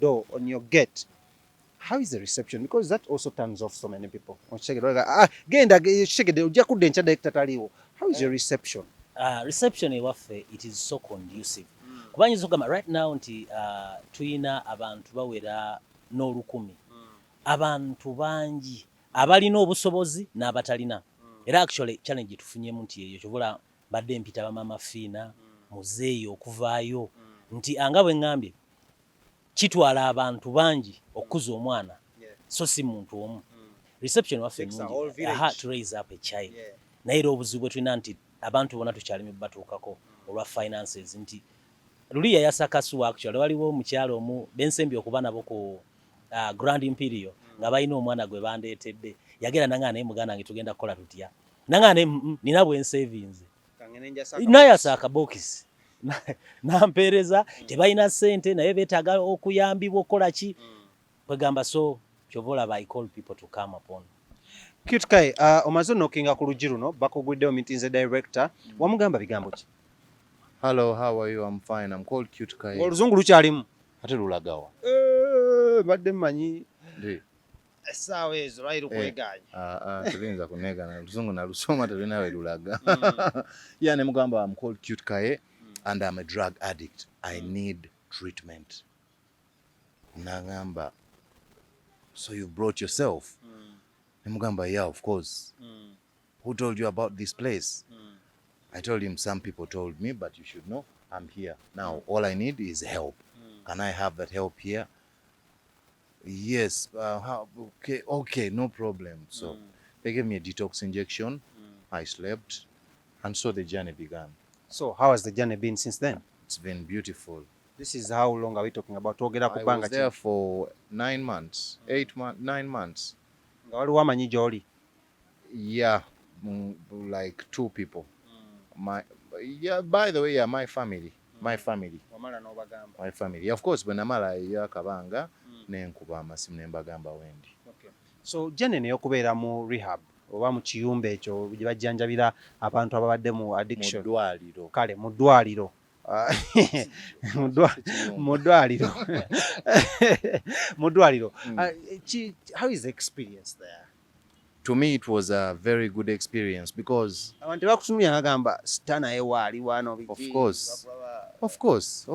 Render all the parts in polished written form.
door, on your gate, how is the reception? Because that also turns off so many people. How is your reception? Reception ewaffe, it is so conducive. Kubanyinza okugamba right now nti tuyina abantu bawera n'olukumi. Abantu bangi abalina obusobozi n'abatalina. Era actually challenge tufunyemu nti eyo kyobula badde mpita bamama fiina muzeeyo okuvaayo nti anga bwe ngambye kitwala abantu bangi okuza omwana so si muntu omu. Reception waffe nungi. I had to raise up a child. Naye era obuzibu tulina nti abantu bonna tukyali mu batuukako olwa finances nti luli yayasakasuwa actually waliwo omukyalo omu bensembi okuba nabo ku Grand Imperial nga balina omwana gwe bandeetedde yagera nanga naye muganda nge tugenda kukola tutya nanga ne nina bwe savings naye asaka box nampeereza tebalina ssente naye beetaaga okuyambibwa okukola ki kwegamba so kyovola I call people to come upon. Qute Kaye, omaze nokinga ku luggi luno bakuguddewo meeting's director wamugamba bigambo ki? Hello, how are you? I'm fine. I'm called Qute Kaye. Oluzungu lukyalimu Ate lulagawa. Badde mmanyi Ndi. essaawa ezo lwali lukweganya. Tulinza kunegana. Oluzungu nalusoma tulina we lulaga. Yeah, ne mugamba I'm called Qute Kaye and I'm a drug addict. I need treatment. Nagamba, so you brought yourself? Ne mugamba, yeah, of course. Who told you about this place? I told him some people told me, but you should know I'm here. Now, all I need is help. Can I have that help here? Yes. Okay, no problem. So they gave me a detox injection. I slept. And so the journey began. So how has the journey been since then? It's been beautiful. This is how long are we talking about? I was there for 9 months, 9 months. Nga waliwo amanyi gy'oli? Yeah, like 2 people. By the way, yeah, my family. My family. My family. Of course, when namala yakabanga nenkuba amasimu nembagamba wendi. Okay. So journey n'okubeera mu rehab oba mu kiyumba ekyo gye bajjanjabira abantu ababadde mu addiction. Mu ddwaliro. Kale mu ddwaliro. Mu ddwaliro. Mu ddwaliro. How is the experience there? To me, it was a very good experience because of course.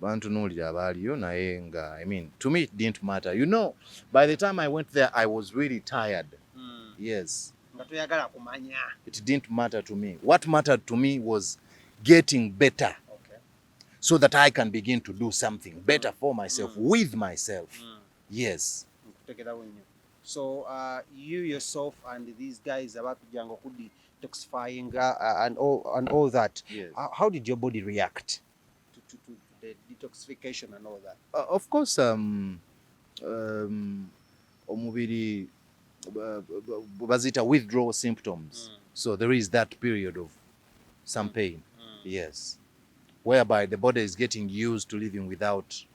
Bantu nulira abaliyo naye nga I mean, to me it didn't matter. You know, by the time I went there, I was really tired. Yes. It didn't matter to me. What mattered to me was getting better. So that I can begin to do something better for myself, with myself. Yes. So you yourself and these guys about detoxifying and all that. Yes. How did your body react to the detoxification and all that? Of course, omubiri bazita withdrawal symptoms. So there is that period of some pain. Yes. Whereby the body is getting used to living without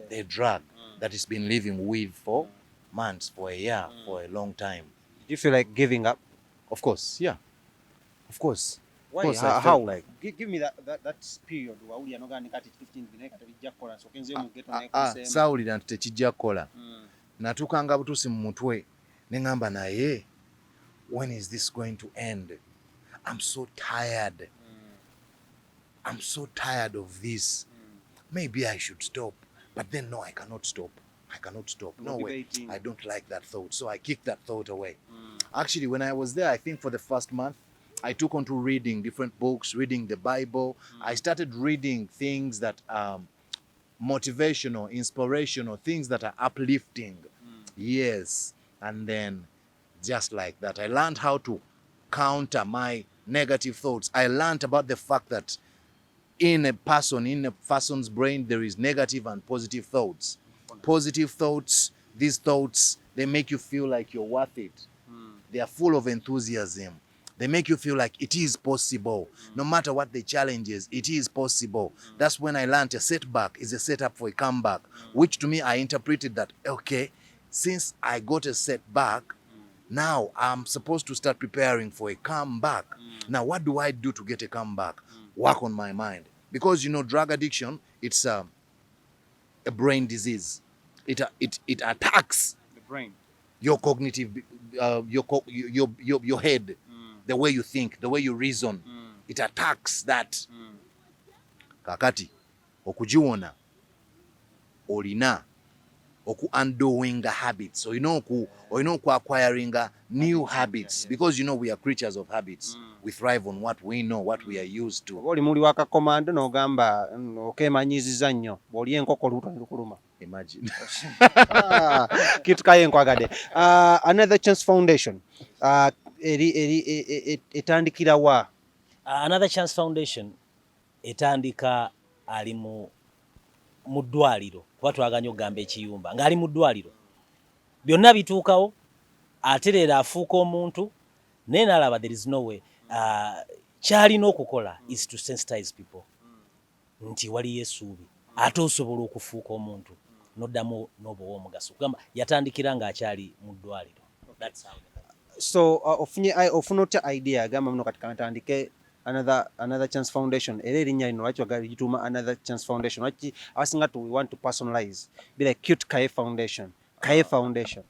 the drug that it's been living with for months, for a year, for a long time. Do you feel like giving up? Of course, yeah. Of course. Why? Of course, How? Like give me that period. Sawulira nti tekijja kukola. Natukanga butusi mu mutwe ne ngamba naye, when is this going to end? I'm so tired. I'm so tired of this. Maybe I should stop. But then no, I cannot stop. I cannot stop. No way. I don't like that thought. So I kicked that thought away. Actually, when I was there, I think for the first month, I took on to reading different books, reading the Bible. I started reading things that are motivational, inspirational, things that are uplifting. Yes. And then just like that, I learned how to counter my negative thoughts. I learned about the fact that in a person's brain, there is negative and positive thoughts. Positive thoughts, these thoughts, they make you feel like you're worth it. They are full of enthusiasm. They make you feel like it is possible. No matter what the challenges, it is possible. That's when I learned a setback is a setup for a comeback, which to me, I interpreted that, okay, since I got a setback, now I'm supposed to start preparing for a comeback. Now, what do I do to get a comeback? Work on my mind. Because, you know, drug addiction, it's a brain disease. it attacks The brain. your cognitive, your head, the way you think, the way you reason. It attacks that. Kakati okujiwona olina undoing habits, or acquiring new habits, because we are creatures of habits. We thrive on what we know, what we are used to. Oli muli waka command n'ogamba okemanyiziza nnyo bw'oli enkoko luto ne lukuluma. Imagine. Qute Kaye nkwagadde. Another Chance Foundation etandikira wa? Another Chance Foundation etandika ali mu ddwaliro, kuba twaganya okugamba ekiyumba ng'ali mu ddwaliro, byonna bituukawo atereera afuuka omuntu naye n'alaba there is no way. Kyalina okukola is to sensitize people nti waliyo essuubi ate osobola okufuuka omuntu n'oddamu n'oba ow'omugaso. Kugamba yatandikira ng'akyali mu ddwaliro. So ofuna otya idea agamba muno kati kantandike another Chance Foundation? Era erinnya lino lwaki wagituuma Another Chance Foundation? Lwaki abasinga we want to personalize, be like Qute Kaye Foundation, Kaye Foundation?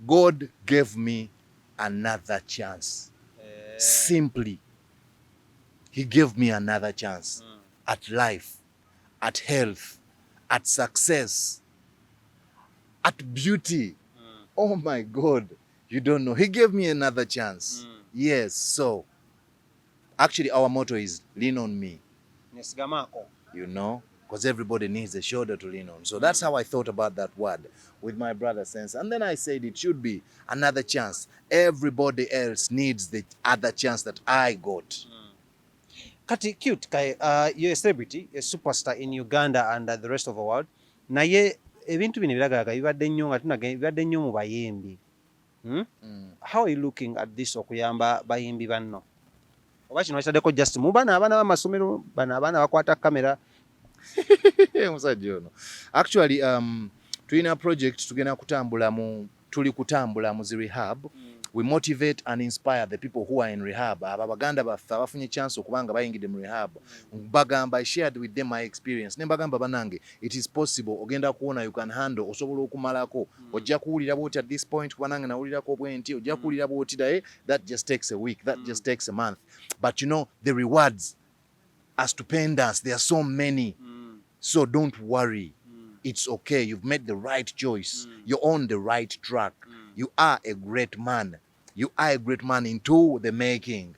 God gave me another chance. Simply, He gave me another chance at life, at health, at success, at beauty. Oh my God, you don't know. He gave me another chance. Yes, so actually our motto is lean on me. Because everybody needs a shoulder to lean on. So that's how I thought about that word with my brother Sense. And then I said it should be another chance. Everybody else needs the other chance that I got. Kati Qute Kaye, you're a celebrity, a superstar in Uganda and the rest of the world. Naye ebintu bino biragaga bibadde nnyo nga tunaga bibadde nnyo mu bayimbi. How are you looking at this okuyamba bayimbi banno? Oba kino wakitaddeko just mu bana abaana b'amasomero, bano abaana bakwata kamera. Musajja ono. Actually, tulina project tugenda tuli kutambula mu zi rehab. We motivate and inspire the people who are in rehab. Abaganda baffe abafunye chance okubanga bayingidde mu rehab. Bagamba, I shared with them my experience. Ne bagamba banange, it is possible. Ogenda kuona you can handle. Osobola okumalako. Ojja kuwulira bwoti at this point kubanange nawulirako bwenti. Ojja kuwulira bwoti daye. That just takes a week. That just takes a month. But the rewards are stupendous. There are so many. So don't worry. It's okay. You've made the right choice. You're on the right track. You are a great man. You are a great man into the making.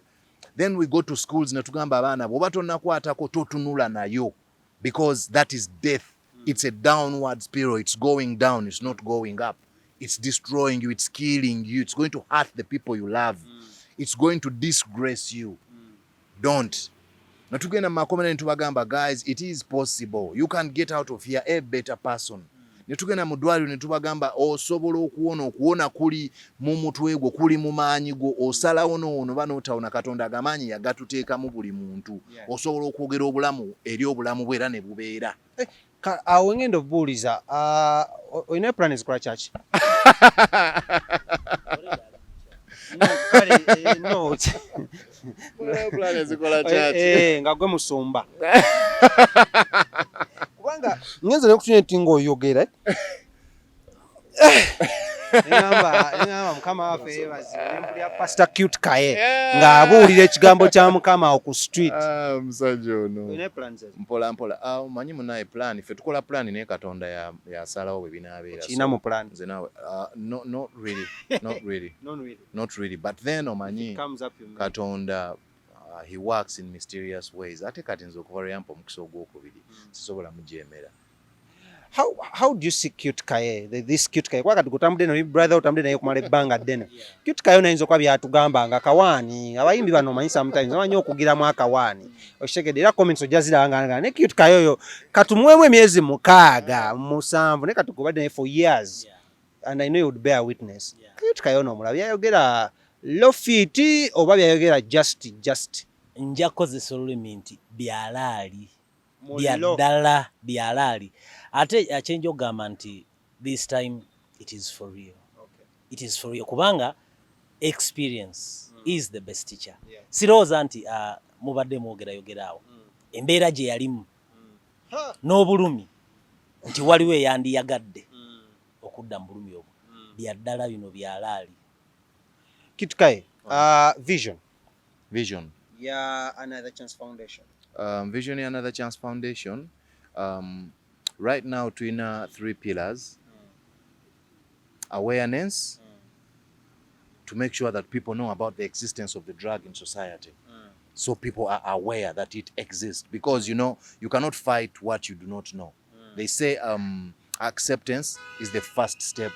Then we go to schools na tugamba abana bwoba tonnakwatako totunula nayo, because that is death. It's a downward spiral. It's going down. It's not going up. It's destroying you. It's killing you. It's going to hurt the people you love. It's going to disgrace you. Don't. Na tugenda makomera ntubagamba, guys, it is possible. You can get out of here a better person. Ne tugenda mu ddwaliro ne tubagamba osobola okuwona kuli mu mutwe gwo, kuli mu maanyi go, osalawo n'ono banotawona Katonda agamanyi yagatuteekamu buli muntu. Osobola okwogera obulamu eri obulamu bwe era ne bubeera. Awo ngenda obuuliza, olina plan ezikola church? No. Plan ezikola church. Nga gwe musumba. Kubanga ngenze nekutunya nti ng'oyogera. Engamba mukama waffe yeebaze mpulira Pastor Qute Kaye ng'abuulira ekigambo kya mukama awo ku street. Musajja ono. Olina plans ezo? Mpola. Manyi munaye plan. Ffe tukola plan naye Katonda yasalawo bwe binaabeera. Kiina mu plan? Nze naawe. Not really. Not really. But then omanyi Katonda, he works in mysterious ways. Ate kati nze okuva yampa omukisa ogwokubiri sisobola mujeemera. How do you see Qute Kaye? This Qute Kaye. Kwa kati kutambudde naye brother otambudde naye kumala ebbanga ddene. Qute Kaye onayinza okuba byatugamba nga kawaani. Abayimbi bano omanyi sometimes bamanyi okugiramu akawaani. Okitegedde era comments ojja ziranga ne Qute Kaye oyo katumuwemu emyezi 6, 7 ne katukubadde naye for years. And I know you would bear witness. Qute Kaye ono omulaba yayogera lofiti oba byayogera just. Nja kukozesa olulimi nti byalaali. Byaddala byalaali. Ate change ogamba nti this time it is for real. It is for real. Kubanga experience is the best teacher. Sirowooza nti mubadde mwogeraawo. Embeera gye yalimu n'obulumi nti waliwo eyandiyagadde okudda mu bulumi obwo byaddala bino byalaali. Kaye, vision. Vision. Yeah, Another Chance Foundation. Vision ya Another Chance Foundation. Right now tuyina 3 pillars. Awareness, to make sure that people know about the existence of the drug in society. So people are aware that it exists, because you cannot fight what you do not know. They say acceptance is the first step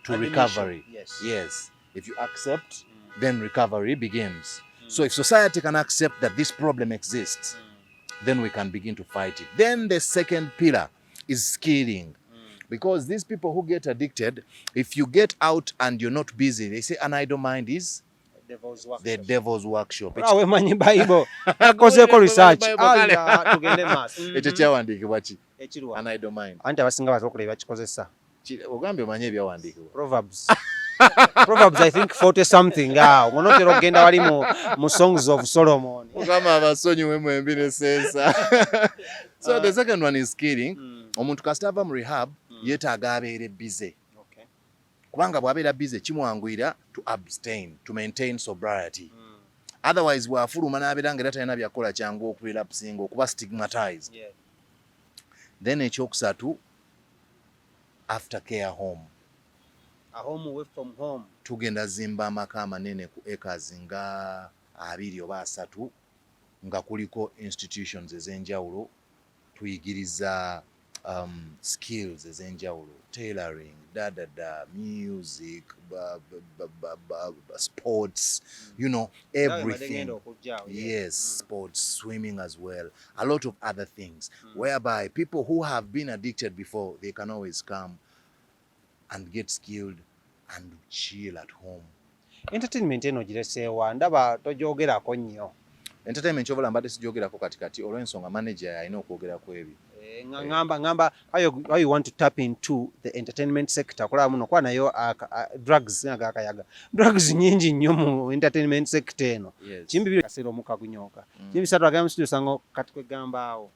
to recovery. Yes. If you accept, then recovery begins. So if society can accept that this problem exists, then we can begin to fight it. Then the second pillar is skilling. Because these people who get addicted, if you get out and you're not busy, they say an idle mind is the devil's workshop. Awe manyi Bible. Akozeko research. Tugende maaso. Ekyo kyawandiikibwa ki? Ekirwa. An idle mind. Anti abasinga bazokuleba kikozesa. Ogambye omanyi ebyawandiikibwa. Proverbs. Proverbs, I think 40 something. Onotera okugenda wali mu Songs of Solomon. Mukama abasonyiwe mwembi ne sensa. So the second one is skilling. Omuntu kasita ava mu rehab yeetaaga abeere busy. Kubanga bw'abeera busy kimwanguyira to abstain, to maintain sobriety. Otherwise bw'afuluma n'abeera nga era talina byakola kyangu okurelapsinga, okuba stigmatized. Then ekyokusatu, aftercare home. A home away from home. Tugenda zimba amaka amanene ku acres nga 2 oba 3 nga kuliko institutions ez'enjawulo, tuyigiriza skills ez'enjawulo, tailoring, music, sports, everything. Yes, sports, swimming as well, a lot of other things, whereby people who have been addicted before, they can always come and get skilled and chill at home. Entertainment eno gireseewa, ndaba tojogerako nnyo. Entertainment kyobula mbadde sijogerako katikati olw'ensonga manager alina okwogerako ebyo. Ngamba how you want to tap into the entertainment sector. Kola muno kwa nayo drugs nga akayaga. Drugs nyingi nnyo mu entertainment sector eno. Kimbi biri kasero muka kunyoka. Kimbi satu agamba studio sango katikwe gambaawo.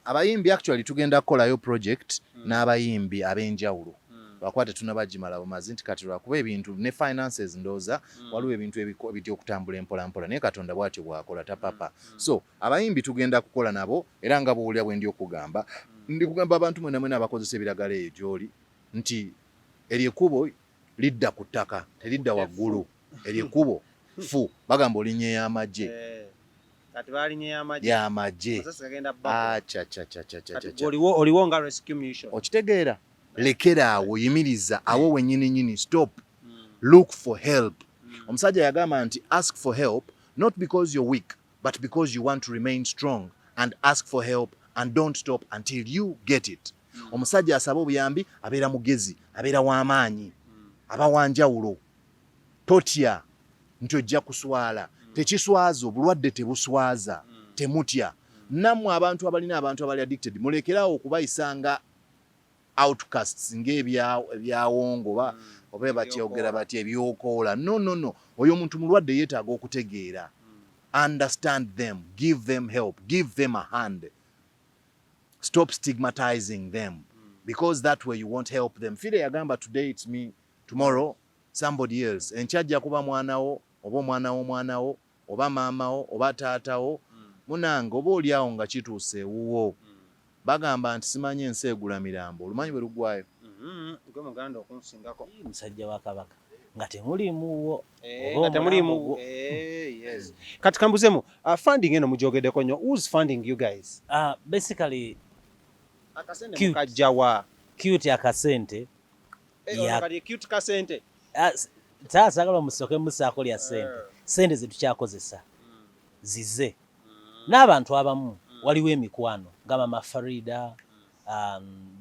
Abayimbi actually tugenda kukolayo project n'abayimbi ab'enjawulo. Bakwate tunabagimala bumazi nti kati lwakuba ebintu ne finances ndooza waliwo ebintu ebitya okutambula empola mpola naye Katonda bw'atyo bw'akola tapapa. So abayimbi tugenda kukola nabo, era nga bw'olya bwe ndi okugamba, ndi kugamba abantu mwena mwena abakozesa ebiragala eyo gy'oli nti eryekubo lidda ku ttaka teridda waggulu. Eryekubo fu bagamba olinnya ey'amagye. Kati balinnya y'amagye. Oliwo nga rescue mission. Okitegeera? Lekera awo, yimiriza awo wennyini nyini, stop. Look for help. Omusajja yagamba nti ask for help not because you're weak but because you want to remain strong, and ask for help and don't stop until you get it. Omusajja asaba obuyambi abeera mugezi, abeera w'amaanyi, aba wanjawulo. Totya nti ojja kuswala. Tekiswaza, obulwadde tebuswaza, temutya. Nammwe abantu abali addicted mulekerawo okubayisanga outcasts ng'ebyawongo oba batyogera batya ebyokoola. No. Oyo omuntu mulwadde yeetaaga okutegeera. Understand them, give them help, give them a hand. Stop stigmatizing them, because that way you won't help them. Fire yagamba today it's me, tomorrow somebody else. Enkyajja kuba mwanawo oba omwanawo oba maamawo oba taatawo munange oba oliawo nga kituuse ewuwo. Bagamba nti simanyi ensi egula mirambo, olumanyi bwe lugwayo. Gwe muganda okunsingako. Musajja wa Kabaka nga temulimuwo. Yes. Kati kambuzemu, funding eno mujogeddeko nnyo. Who's funding you guys? Basically akasente mukajjawa. Qute akasente. Qute kasente. Taasagala omusooke musaako lya sente. Sente ze tukyakozesa zize. N'abantu abamu waliwo emikwano nga Mama Farida,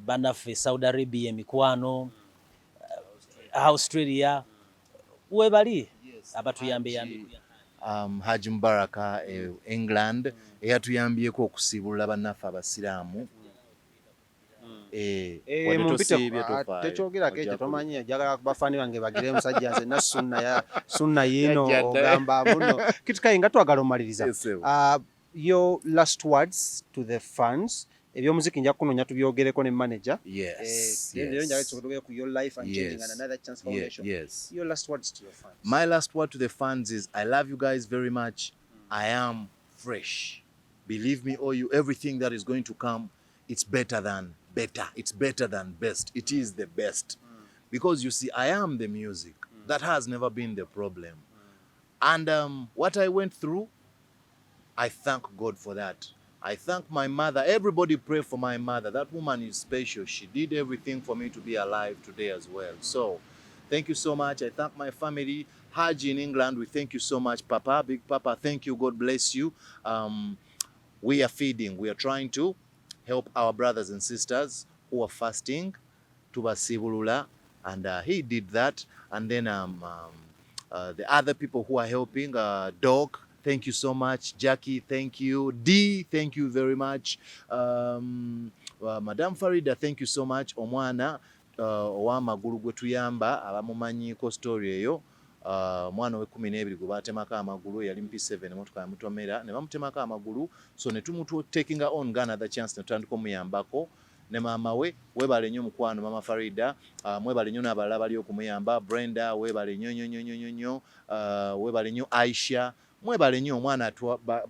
bannaffe Saudi Arabia emikwano, Australia, webali abatuyambe. Haji Mubaraka England eyatuyambyeko okusibulula bannaffe abasiraamu. Tekyogerako ekyo tomanyi, njagala bafaani bange bagire musajja nze na sunna yino ogamba muno. Kitu Kaye nga twagala omaliriza. Your last words to the fans ebyomuziki nja kunoonya tubyogereko ne manager. Yes. Leero Yes. njagala tusobola ku your life and changing and another chance foundation. Yes. Your last words to your fans. My last word to the fans is I love you guys very much. I am fresh. Believe me, or you, everything that is going to come, it's better than better. It's better than best. It is the best. Because you see, I am the music. That has never been the problem. And what I went through, I thank God for that. I thank my mother. Everybody pray for my mother. That woman is special. She did everything for me to be alive today as well. So thank you so much. I thank my family. Haji in England, we thank you so much, Papa. Big Papa, thank you. God bless you. We are feeding. We are trying to help our brothers and sisters who are fasting. Tubasibulula. And he did that. And then the other people who are helping, Doc, thank you so much. Jackie, thank you. D, thank you very much. Madam Farida, thank you so much. Omwana ow'amagulu gwe tuyamba abamumanyiiko story eyo. Mwana we 12 gwe baatemako amagulu yali MP7 emotoka yamutomera ne bamutemako amagulu, so ne takinga on another chance ne tutandika omuyambako. Ne maama we webale nnyo mukwano mama Farida, mwebale nnyo n'abalala bali okumuyamba. Brenda webale nnyo, webale nnyo Aisha, mwebale nnyo omwana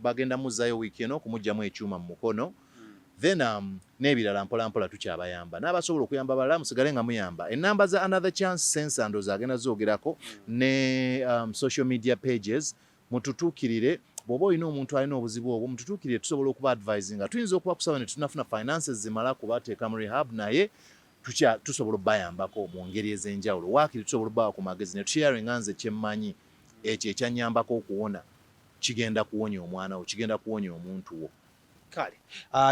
bagenda muzzayo wiiki eno kumugyamu ekyuma mu mukono. Then n'ebirala mpola mpola tukyabayamba, n'abasobola okuyamba abalala musigale nga muyamba. Enamba za Another Chance Sensa ndoza agenda zoogerako ne social media pages. Mututuukirire bw'oba olina omuntu alina obuzibu obwo, mututuukirire tusobola okuba advisinga. Tuyinza okuba kusaba ne tunafuna finances zimala kubateeka mu rehab, naye tusobola obbayambako mu ngeri ez'enjawulo. Waakiri tusobola obbawa ku magezi ne tusharinga nze kyemmanyi ekyo ekyanyambako okuwona kigenda kuwonya omwana wo, kigenda kuwonya omuntu wo. Kale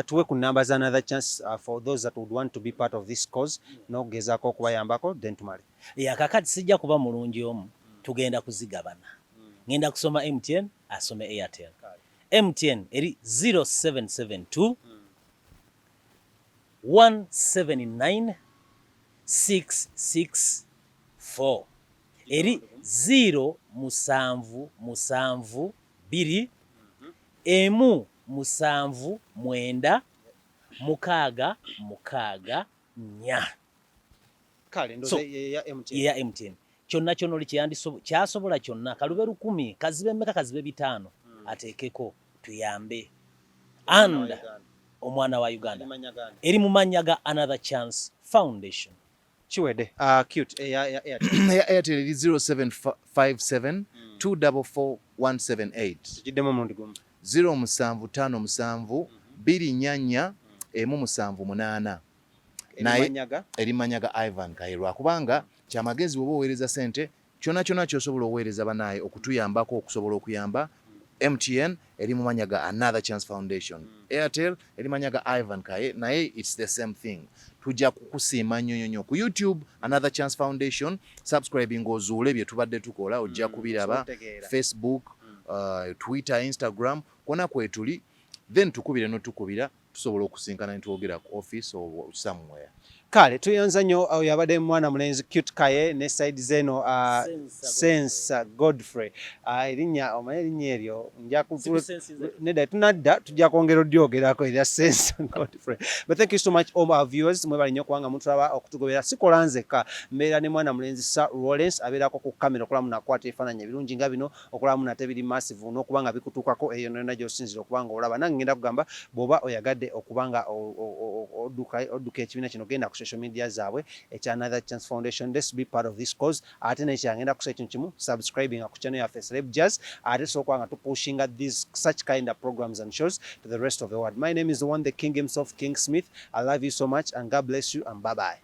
tuwe ku namba za Another Chance for those that would want to be part of this cause n'okugezaako okubayambako then tumale. Kakati sijja kuba mulungi omu, tugenda kuzigabana. Ngenda kusoma MTN, asome Airtel. MTN eri 0772 179 664 eri 077 2 emu 7 9 6 6 4. Kale ndoze ya MTN. Kyonna kyonna oli kyasobola kyonna, kalube 10 kazibe mmeka kazibe 5 ateekeko tuyambe. And omwana wa Uganda eri mu mannya ga Another Chance Foundation. Kiwede Qute Airtel eri 0757 244 178 kiddemu omulundi gumu 0757 244 178 naye erinnya ga Ivan Kaye. Lwakubanga kyamagezi bw'oba oweereza sente kyonna kyonna ky'osobola oweereza banaye okutuyambako okusobola okuyamba. MTN eri mu mannya ga Another Chance Foundation. Airtel eri mannya ga Ivan Kaye, naye it's the same thing. Tujja kukusiima nnyo ku YouTube Another Chance Foundation. Subscribing ozuule bye tubadde tukola, ojja kubiraba Facebook, Twitter, Instagram, kwonna kwetuli. Then tukubire n'otukubira tusobola okusinkana ne twogera ku office or somewhere. Kale tuyonza nnyo oyo abadde mwana mulenzi Qute Kaye ne side zeno Sensa Godfrey. Erinnya omanyi erinnya eryo nja nedda tunadda tujja kwongera odyogerako erya Sensa Godfrey. But thank you so much all our viewers, mwebale nnyo kubanga mutulaba okutugobera. Sikola nzeka, mbeera ne mwana mulenzi Sir Lawrence abeerako ku kamera okulamu nakwata ebifaananyi ebirungi nga bino, okulamu nate biri massive n'okubanga bikutuukako eyo nonna gy'osinzira okubanga olaba. Nange ngenda kugamba bw'oba oyagadde okubanga odduka ekibiina kino genda ku social media zaabwe ekya Another Chance Foundation. Let's be part of this cause. Ate nekyangenda kusaba ekintu kimu, subscribing ku channel yaffe Celeb Jazz, ate sokuba nga tupushinga these such kind of programs and shows to the rest of the world. My name is the one, the King himself, King Smith. I love you so much and God bless you and bye bye.